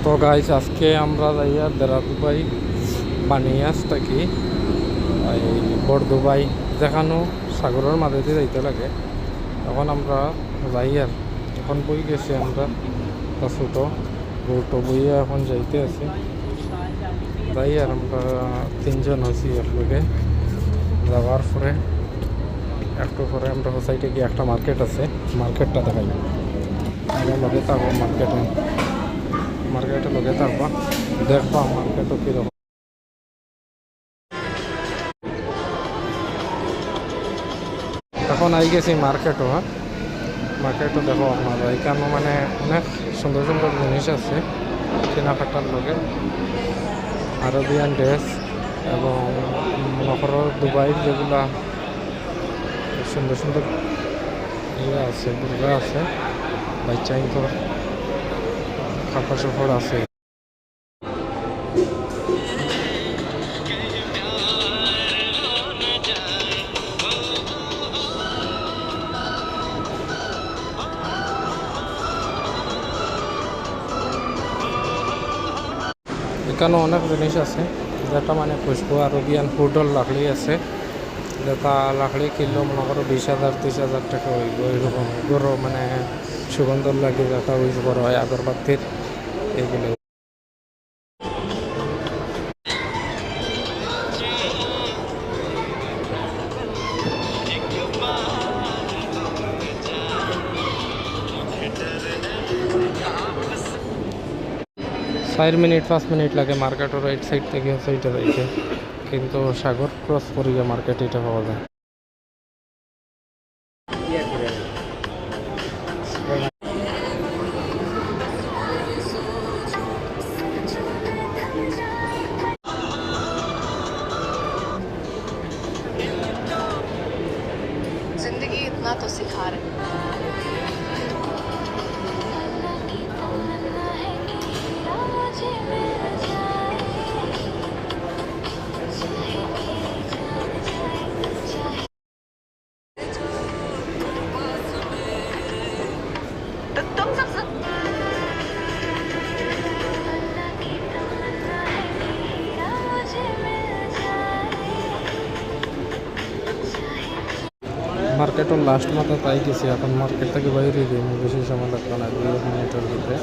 তো গাইস আজকে আমরা যাইয়া দেরা দুবাই বানিয়াস থাকি এই বড় দুবাই দেখানো সাগরের মাঝে দিয়ে যাইতে লাগে। এখন আমরা যাই আর এখন বই গেছি আমরা ছোটো বউটো বইয়া এখন যাইতে আছি। যাই আর আমরা তিনজন আছি একলগে। যাওয়ার পরে একটু পরে আমরা সাইডে গিয়ে একটা মার্কেট আছে, মার্কেটটা দেখাই। আমার লগে থাকবো মার্কেটে লগে থাকবা, দেখবা মার্কেটও কীরকম। এখন আই গেছি মার্কেটও। মার্কেটও দেখো আপনারা এখানে মানে অনেক সুন্দর সুন্দর জিনিস আছে কেনাকাটার লগে। আরবিয়ান ড্রেস এবং নগরের দুবাইয়ের যেগুলা সুন্দর সুন্দর ইয়ে আছে, দুর্গা আছে, বাচ্চাইকর কাপড় সাপড় আছে। এখানে অনেক জিনিস আছে যেটা মানে খুশবু আরবিয়ান ফুডল লাকড়ি আছে, যেটা লাকড়ি কিনলেও মনে করো 20,000 30,000 টাকা হইব। এরকম গরো মানে সুগন্ধর লাগে যেটা ইউজ করা হয় আগরবাতির এইগুলো। 4 মিনিট 5 মিনিট লাগে মার্কেটের রাইট সাইড থেকে সাইডে যাইতে, কিন্তু সাগর ক্রস করিয়া মার্কেট এটা পাওয়া যায়। जिंदगी इतना तो सिखा रहे। तुम सब মার্কেটের লাস্ট মাথা তাই গেছি। এখন মার্কেট থেকে বাইরে যাই, বেশি সময় লাগবে না, 2 মিনিটের ভিতরে।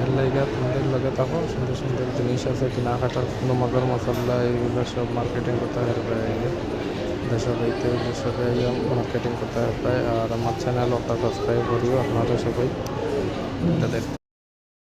এর লাগে তোমাদের লগে থাকো, সুন্দর সুন্দর জিনিস আছে কেনাকাটার, কোনো মগর মশলা এইগুলো সব মার্কেটিং করতে পারবে। দেশবাইতে সবাই মার্কেটিং করতে পারবে। আর আমার চ্যানেল ওটা সাবস্ক্রাইব করিও আপনারা সবাই।